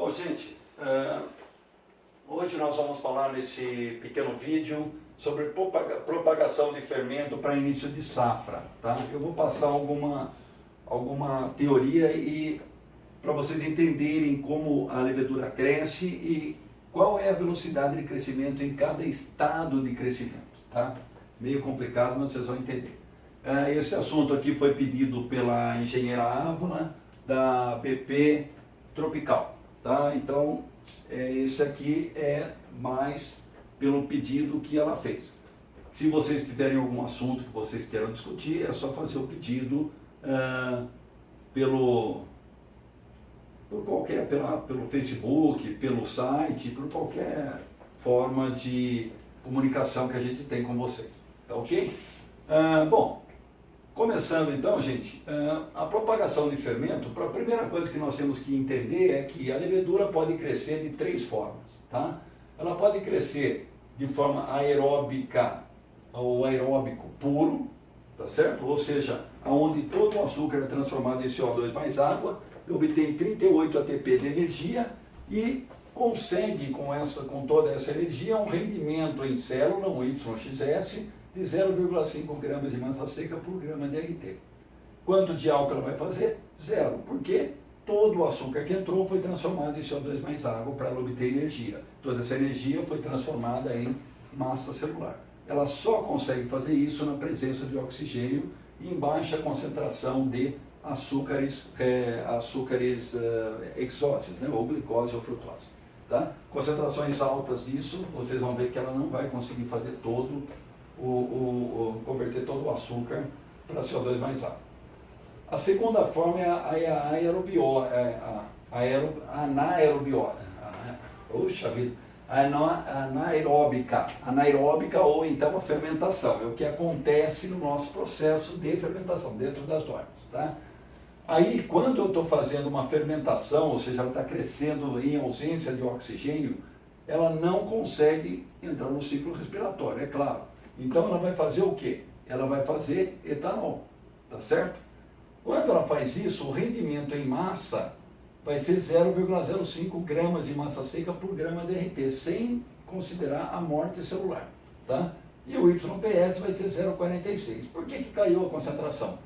Bom, gente, hoje nós vamos falar nesse pequeno vídeo sobre propagação de fermento para início de safra, tá? Eu vou passar alguma teoria e para vocês entenderem como a levedura cresce e qual é a velocidade de crescimento em cada estado de crescimento, tá? Meio complicado, mas vocês vão entender. Esse assunto aqui foi pedido pela engenheira Ávila, da BP Tropical, tá? Então, esse aqui é mais pelo pedido que ela fez. Se vocês tiverem algum assunto que vocês queiram discutir, é só fazer o pedido pelo Facebook, pelo site, por qualquer forma de comunicação que a gente tem com vocês, tá ok? Bom, começando então, gente, a propagação de fermento, a primeira coisa que nós temos que entender é que a levedura pode crescer de três formas, tá? Ela pode crescer de forma aeróbica ou aeróbico puro, tá certo? Ou seja, onde todo o açúcar é transformado em CO2 mais água, obtém 38 ATP de energia e consegue com toda essa energia um rendimento em célula, um YXS, de 0,5 gramas de massa seca por grama de RT. Quanto de álcool ela vai fazer? Zero. Porque todo o açúcar que entrou foi transformado em CO2 mais água para ela obter energia. Toda essa energia foi transformada em massa celular. Ela só consegue fazer isso na presença de oxigênio em baixa concentração de açúcares exóticos, né? Ou glicose ou frutose. Tá? Concentrações altas disso, vocês vão ver que ela não vai conseguir fazer converter todo o açúcar para CO2 mais água. A segunda forma é a anaeróbica ou então a fermentação, é o que acontece no nosso processo de fermentação, dentro das normas. Tá? Aí, quando eu estou fazendo uma fermentação, ou seja, ela está crescendo em ausência de oxigênio, ela não consegue entrar no ciclo respiratório, é claro. Então ela vai fazer o quê? Ela vai fazer etanol, tá certo? Quando ela faz isso, o rendimento em massa vai ser 0,05 gramas de massa seca por grama de RT, sem considerar a morte celular, tá? E o YPS vai ser 0,46. Por que caiu a concentração?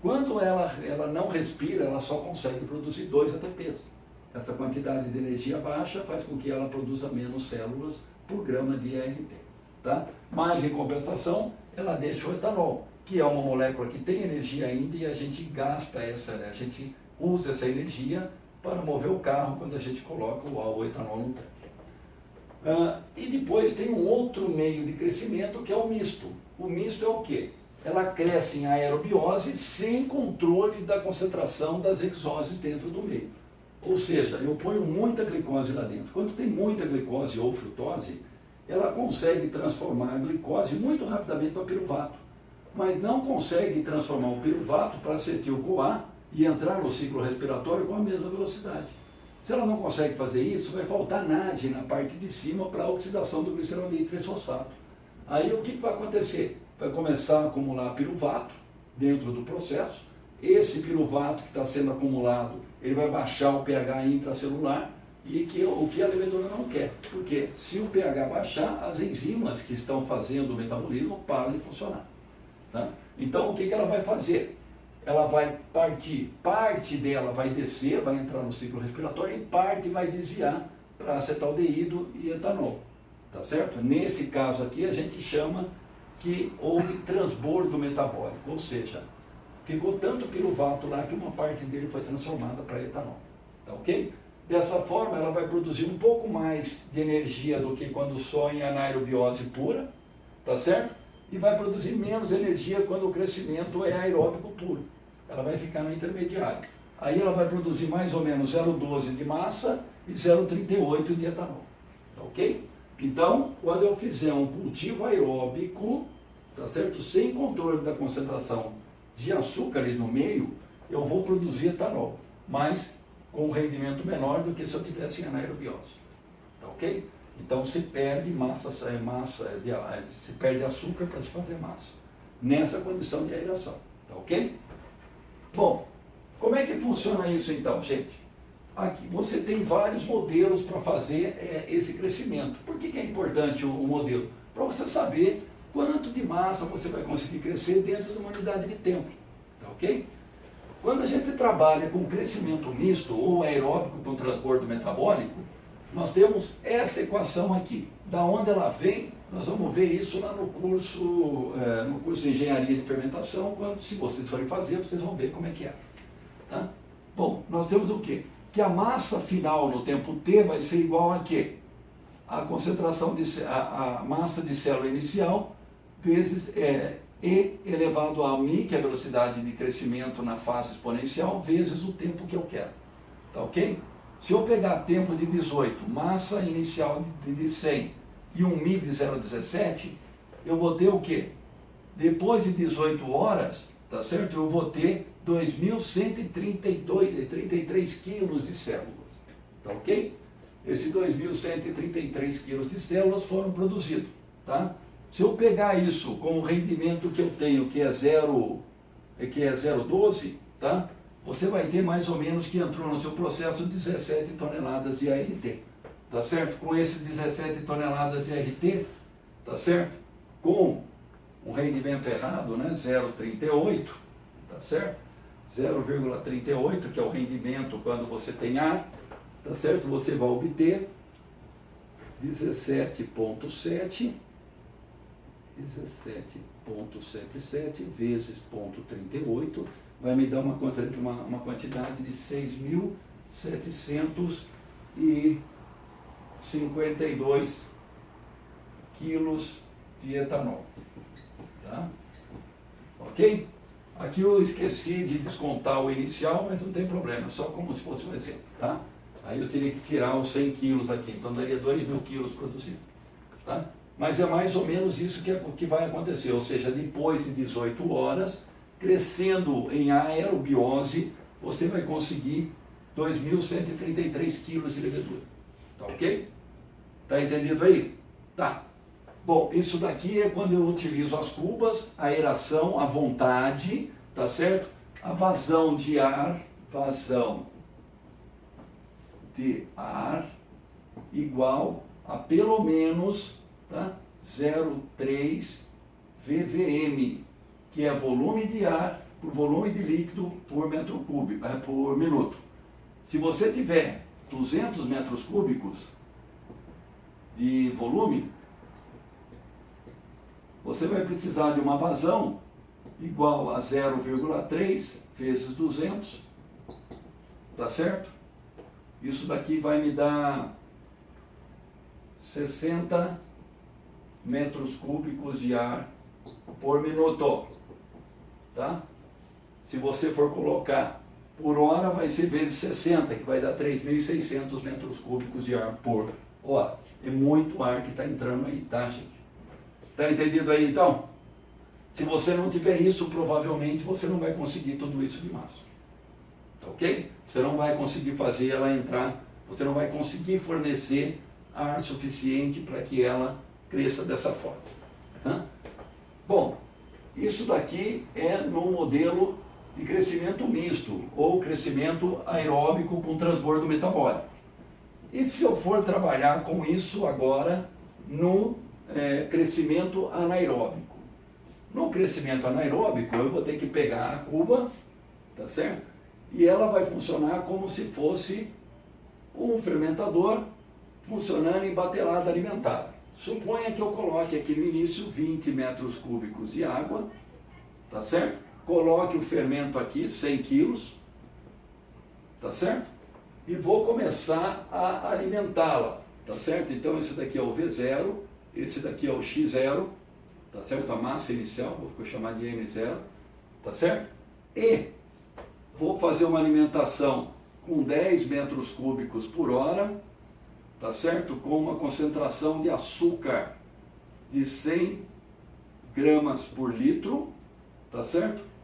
Quando ela não respira, ela só consegue produzir 2 ATPs. Essa quantidade de energia baixa faz com que ela produza menos células por grama de RT. Tá? Mas, em compensação, ela deixa o etanol, que é uma molécula que tem energia ainda e a gente a gente usa essa energia para mover o carro quando a gente coloca o etanol no tanque. E depois tem um outro meio de crescimento que é o misto. O misto é o quê? Ela cresce em aerobiose sem controle da concentração das exoses dentro do meio. Ou seja, eu ponho muita glicose lá dentro. Quando tem muita glicose ou frutose, ela consegue transformar a glicose muito rapidamente para piruvato, mas não consegue transformar o piruvato para acetil-CoA e entrar no ciclo respiratório com a mesma velocidade. Se ela não consegue fazer isso, vai faltar NAD na parte de cima para a oxidação do glicerol de trifosfato. Aí o que vai acontecer? Vai começar a acumular piruvato dentro do processo. Esse piruvato que está sendo acumulado, ele vai baixar o pH intracelular, e o que a levedura não quer, porque se o pH baixar, as enzimas que estão fazendo o metabolismo param de funcionar. Tá? Então, o que ela vai fazer? Ela vai parte dela vai descer, vai entrar no ciclo respiratório, e parte vai desviar para acetaldeído e etanol. Tá certo? Nesse caso aqui, a gente chama que houve transbordo metabólico, ou seja, ficou tanto piruvato lá que uma parte dele foi transformada para etanol. Tá ok? Dessa forma, ela vai produzir um pouco mais de energia do que quando só em anaerobiose pura, tá certo? E vai produzir menos energia quando o crescimento é aeróbico puro. Ela vai ficar no intermediário. Aí ela vai produzir mais ou menos 0,12 de massa e 0,38 de etanol, tá ok? Então, quando eu fizer um cultivo aeróbico, tá certo? Sem controle da concentração de açúcares no meio, eu vou produzir etanol, mas com um rendimento menor do que se eu tivesse em anaerobiose, tá ok? Então se perde se perde açúcar para se fazer massa, nessa condição de aeração, tá ok? Bom, como é que funciona isso então, gente? aqui você tem vários modelos para fazer esse crescimento. Por que é importante o modelo? Para você saber quanto de massa você vai conseguir crescer dentro de uma unidade de tempo. Tá ok? Quando a gente trabalha com crescimento misto ou aeróbico com transbordo metabólico, nós temos essa equação aqui. Da onde ela vem, nós vamos ver isso lá no curso de Engenharia de Fermentação, quando, se vocês forem fazer, vocês vão ver como é que é. Tá? Bom, nós temos o quê? Que a massa final no tempo T vai ser igual a quê? A concentração a massa de célula inicial vezes E elevado a μ, que é a velocidade de crescimento na fase exponencial, vezes o tempo que eu quero. Tá ok? Se eu pegar tempo de 18, massa inicial de 100 e um μ de 0,17, eu vou ter o quê? Depois de 18 horas, tá certo? Eu vou ter 2.133 quilos de células. Tá ok? Esses 2.133 quilos de células foram produzidos. Tá? Se eu pegar isso com o rendimento que eu tenho, que é 0,12, tá? Você vai ter mais ou menos que entrou no seu processo 17 toneladas de ART. Tá certo? Com esses 17 toneladas de ART, tá certo? Com um rendimento errado, né? 0,38, tá certo? 0,38, que é o rendimento quando você tem ar, tá certo? Você vai obter 17,77 vezes 0,38 vai me dar uma quantidade de 6.752 quilos de etanol. Tá? Ok? Aqui eu esqueci de descontar o inicial, mas não tem problema, só como se fosse um exemplo. Tá? Aí eu teria que tirar os 100 quilos aqui, então daria 2.000 quilos produzidos. Tá? Mas é mais ou menos isso que vai acontecer, ou seja, depois de 18 horas, crescendo em aerobiose, você vai conseguir 2.133 quilos de levedura. Tá ok? Tá entendido aí? Tá. Bom, isso daqui é quando eu utilizo as cubas, a aeração, a vontade, tá certo? A vazão de ar igual a pelo menos, tá? 0,3 ppm, que é volume de ar por volume de líquido por metro cúbico, por minuto. Se você tiver 200 metros cúbicos de volume, você vai precisar de uma vazão igual a 0,3 vezes 200, tá certo? Isso daqui vai me dar 60 metros cúbicos de ar por minuto, tá? Se você for colocar por hora, vai ser vezes 60, que vai dar 3.600 metros cúbicos de ar por hora. É muito ar que está entrando aí, tá, gente? Tá entendido aí, então? Se você não tiver isso, provavelmente você não vai conseguir tudo isso de massa. Tá ok? Você não vai conseguir fazer ela entrar, você não vai conseguir fornecer ar suficiente para que ela cresça dessa forma. Tá? Bom, isso daqui é no modelo de crescimento misto, ou crescimento aeróbico com transbordo metabólico. E se eu for trabalhar com isso agora no crescimento anaeróbico? No crescimento anaeróbico, eu vou ter que pegar a cuba, tá certo? E ela vai funcionar como se fosse um fermentador funcionando em batelada alimentada. Suponha que eu coloque aqui no início 20 metros cúbicos de água, tá certo? Coloque o fermento aqui, 100 quilos, tá certo? E vou começar a alimentá-la, tá certo? Então esse daqui é o V0, esse daqui é o X0, tá certo? A massa inicial, vou chamar de M0, tá certo? E vou fazer uma alimentação com 10 metros cúbicos por hora, tá certo? Com uma concentração de açúcar de 100 gramas por litro, tá certo?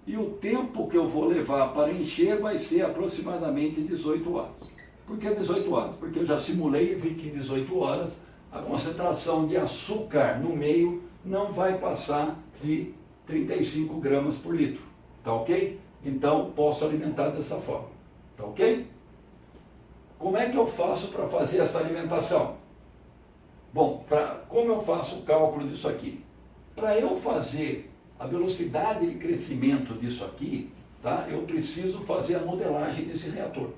E o tempo que eu vou levar para encher vai ser aproximadamente 18 horas. Por que 18 horas? Porque eu já simulei e vi que em 18 horas a concentração de açúcar no meio não vai passar de 35 gramas por litro, tá ok? Então posso alimentar dessa forma, tá ok? como é que eu faço para fazer essa alimentação? Bom, como eu faço o cálculo disso aqui? Para eu fazer a velocidade de crescimento disso aqui, tá? Eu preciso fazer a modelagem desse reator.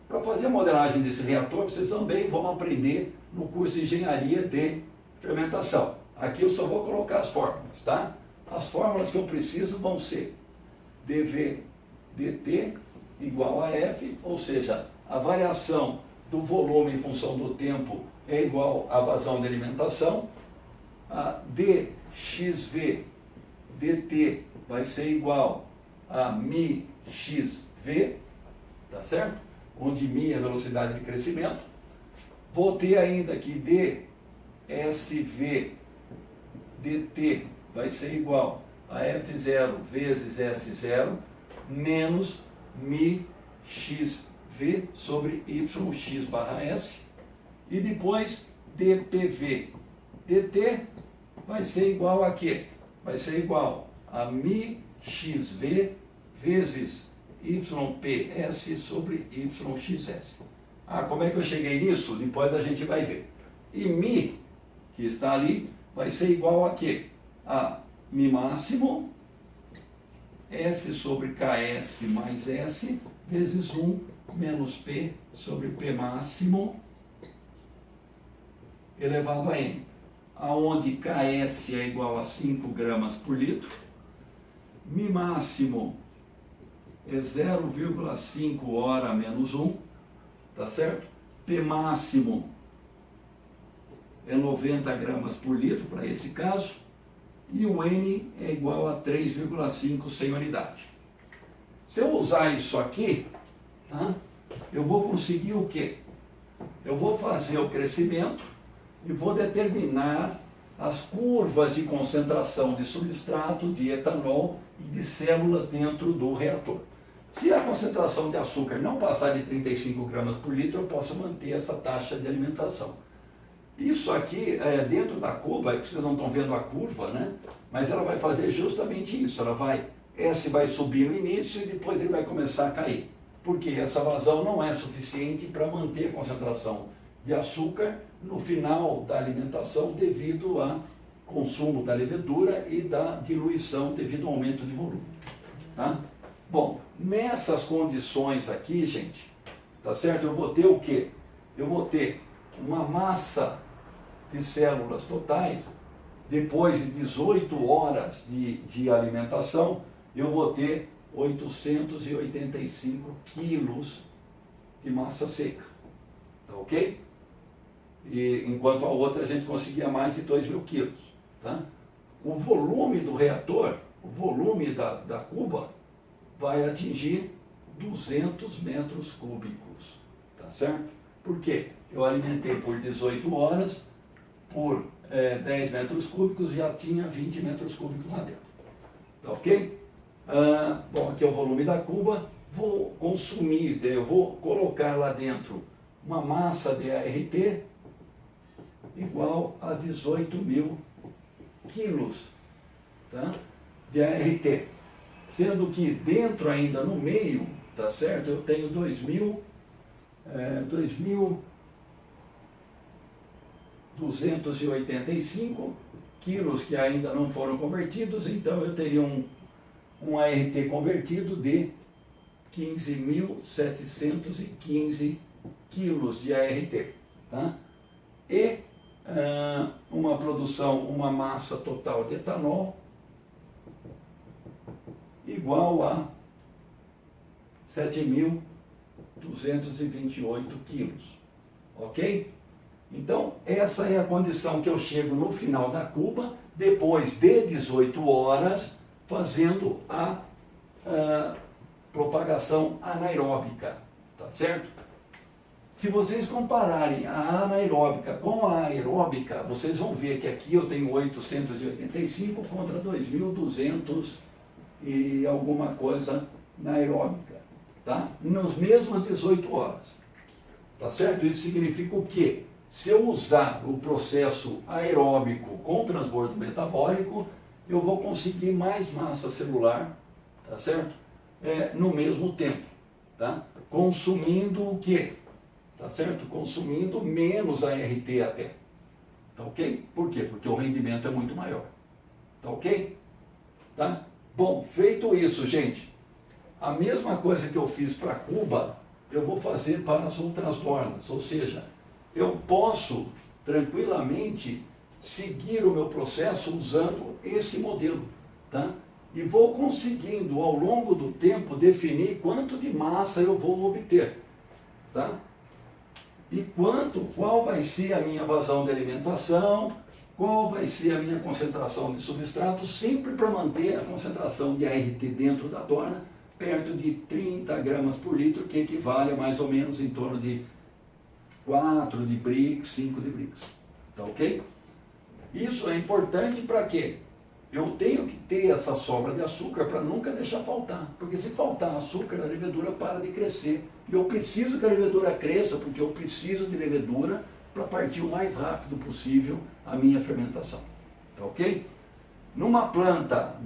Para fazer a modelagem desse reator, vocês também vão aprender no curso de Engenharia de Fermentação. Aqui eu só vou colocar as fórmulas, tá? As fórmulas que eu preciso vão ser dV dt igual a F, ou seja, a variação do volume em função do tempo é igual à vazão de alimentação, a dxv dt vai ser igual a μxv, tá certo? Onde μ é a velocidade de crescimento. Vou ter ainda que dsv dt vai ser igual a F0 vezes S0 menos μxv sobre yx barra S. E depois dpv dt vai ser igual a quê? Vai ser igual a μxv vezes yps sobre yxs. Ah, como é que eu cheguei nisso? Depois a gente vai ver. E μ, que está ali, vai ser igual a quê? A μ máximo, S sobre Ks mais S, vezes 1 menos P sobre P máximo, elevado a N. Aonde Ks é igual a 5 gramas por litro, μ máximo é 0,5 hora menos 1, tá certo? P máximo é 90 gramas por litro para esse caso, e o N é igual a 3,5 sem unidade. Se eu usar isso aqui, tá, eu vou conseguir o quê? Eu vou fazer o crescimento e vou determinar as curvas de concentração de substrato, de etanol e de células dentro do reator. Se a concentração de açúcar não passar de 35 gramas por litro, eu posso manter essa taxa de alimentação. Isso aqui, dentro da cuba, vocês não estão vendo a curva, né? Mas ela vai fazer justamente isso. S vai subir no início e depois ele vai começar a cair. Porque essa vazão não é suficiente para manter a concentração de açúcar no final da alimentação devido ao consumo da levedura e da diluição devido ao aumento de volume. Tá? Bom, nessas condições aqui, gente, tá certo? Eu vou ter o quê? Eu vou ter uma massa de células totais, depois de 18 horas de alimentação, eu vou ter 885 quilos de massa seca. Tá ok? E, enquanto a outra a gente conseguia mais de 2.000 quilos. Tá? O volume do reator, o volume da cuba, vai atingir 200 metros cúbicos. Tá certo? Por quê? Eu alimentei por 18 horas, por 10 metros cúbicos, já tinha 20 metros cúbicos lá dentro. Tá ok? Bom, aqui é o volume da cuba. Vou consumir, eu vou colocar lá dentro uma massa de ART igual a 18.000 quilos, tá? De ART. Sendo que dentro ainda no meio, tá certo? Eu tenho 2.285 quilos que ainda não foram convertidos, então eu teria um ART convertido de 15.715 quilos de ART. Tá? E uma massa total de etanol igual a 7.228 quilos. Ok? Então, essa é a condição que eu chego no final da cuba, depois de 18 horas, fazendo a propagação anaeróbica. Tá certo? Se vocês compararem a anaeróbica com a aeróbica, vocês vão ver que aqui eu tenho 885 contra 2.200 e alguma coisa na aeróbica, tá? Nos mesmos 18 horas. Tá certo? Isso significa o quê? Se eu usar o processo aeróbico com transbordo metabólico, eu vou conseguir mais massa celular, tá certo? No mesmo tempo, tá? Consumindo o quê? tá certo? Consumindo menos ART até, tá ok? Por quê? Porque o rendimento é muito maior, tá ok? Tá? Bom, feito isso, gente, a mesma coisa que eu fiz para Cuba, eu vou fazer para as outras dornas, ou seja, eu posso tranquilamente seguir o meu processo usando esse modelo, tá? E vou conseguindo ao longo do tempo definir quanto de massa eu vou obter, tá? E qual vai ser a minha vazão de alimentação, qual vai ser a minha concentração de substrato, sempre para manter a concentração de ART dentro da dorna perto de 30 gramas por litro, que equivale a mais ou menos em torno de 4 de Brix, 5 de Brix, tá ok? Isso é importante para quê? Eu tenho que ter essa sobra de açúcar para nunca deixar faltar, porque se faltar açúcar, a levedura para de crescer. E eu preciso que a levedura cresça, porque eu preciso de levedura para partir o mais rápido possível a minha fermentação. Tá ok? Numa planta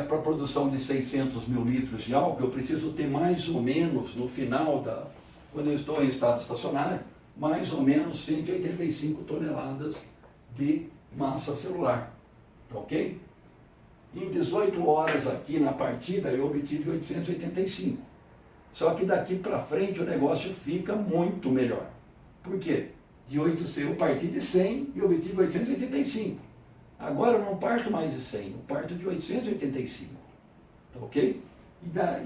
para a produção de 600 mil litros de álcool, eu preciso ter mais ou menos, no final quando eu estou em estado estacionário, mais ou menos 185 toneladas de massa celular, tá ok? Em 18 horas aqui na partida eu obtive 885. Só que daqui para frente o negócio fica muito melhor. Por quê? Eu parti de 100 e obtive 885. Agora eu não parto mais de 100, eu parto de 885, tá ok?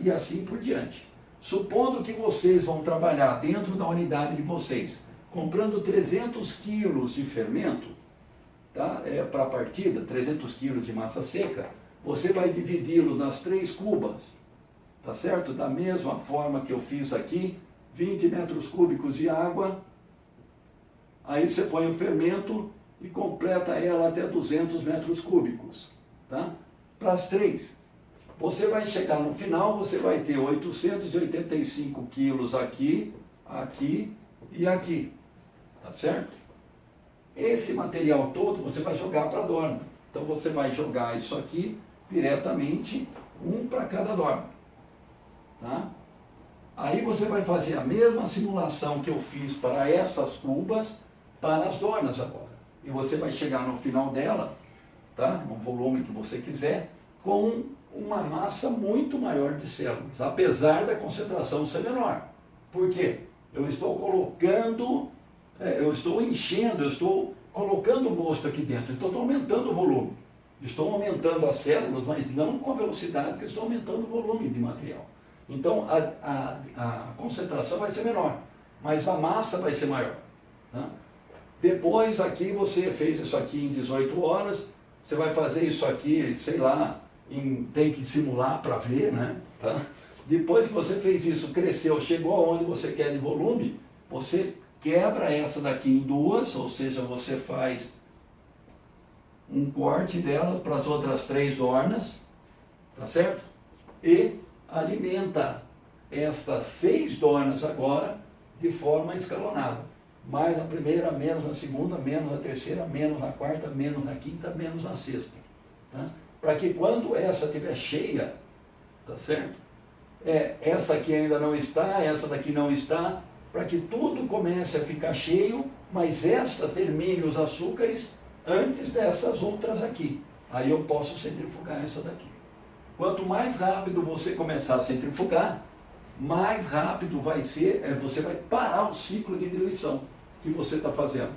E assim por diante. Supondo que vocês vão trabalhar dentro da unidade de vocês, comprando 300 quilos de fermento, tá? Para a partida, 300 quilos de massa seca, você vai dividi-los nas 3 cubas, tá certo? Da mesma forma que eu fiz aqui, 20 metros cúbicos de água, aí você põe o fermento e completa ela até 200 metros cúbicos, tá? Para as 3. Você vai chegar no final, você vai ter 885 quilos aqui, aqui e aqui, tá certo? Esse material todo você vai jogar para a dorna. Então você vai jogar isso aqui diretamente, um para cada dorna, tá? Aí você vai fazer a mesma simulação que eu fiz para essas cubas, para as dornas agora. E você vai chegar no final delas, tá? No volume que você quiser, com uma massa muito maior de células, apesar da concentração ser menor. Por quê? Eu estou colocando, eu estou enchendo, eu estou colocando o mosto aqui dentro, então estou aumentando o volume. Estou aumentando as células, mas não com a velocidade que eu estou aumentando o volume de material. Então a concentração vai ser menor, mas a massa vai ser maior, tá? Depois aqui você fez isso aqui em 18 horas, você vai fazer isso aqui, sei lá, tem que simular para ver, né? Tá? Depois que você fez isso, cresceu, chegou aonde você quer de volume, você quebra essa daqui em 2, ou seja, você faz um corte dela para as outras 3 dornas, tá certo? E alimenta essas 6 dornas agora de forma escalonada. Mais na primeira, menos na segunda, menos na terceira, menos na quarta, menos na quinta, menos na sexta. Tá? Para que quando essa estiver cheia, tá certo? Essa aqui ainda não está, essa daqui não está, para que tudo comece a ficar cheio, mas esta termine os açúcares antes dessas outras aqui. Aí eu posso centrifugar essa daqui. Quanto mais rápido você começar a centrifugar, mais rápido vai ser, você vai parar o ciclo de diluição que você está fazendo.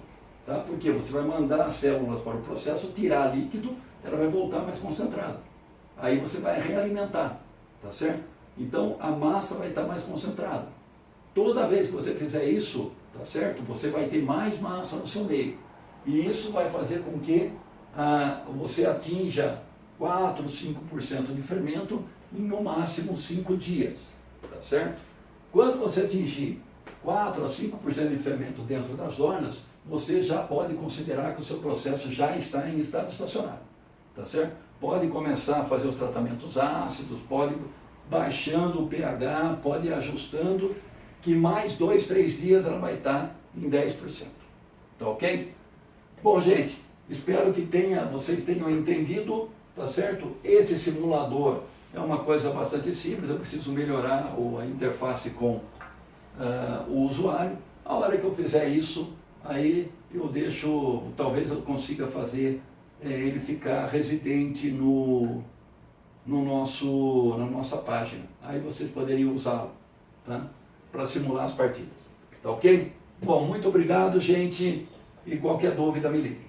Tá? Porque você vai mandar as células para o processo, tirar líquido, ela vai voltar mais concentrada. Aí você vai realimentar, tá certo? Então a massa vai estar mais concentrada. Toda vez que você fizer isso, tá certo? Você vai ter mais massa no seu meio. E isso vai fazer com que você atinja 4, 5% de fermento em no máximo 5 dias, tá certo? Quando você atingir 4 a 5% de fermento dentro das dornas, você já pode considerar que o seu processo já está em estado estacionário, tá certo? Pode começar a fazer os tratamentos ácidos, pode baixando o pH, pode ir ajustando, que mais 2, 3 dias ela vai estar em 10%, tá ok? Bom, gente, espero que vocês tenham entendido, tá certo? Esse simulador é uma coisa bastante simples, eu preciso melhorar a interface com o usuário. A hora que eu fizer isso, aí eu deixo, talvez eu consiga fazer ele ficar residente na nossa página. Aí vocês poderiam usá-lo, tá? Para simular as partidas. Tá ok? Bom, muito obrigado, gente. E qualquer dúvida me ligue.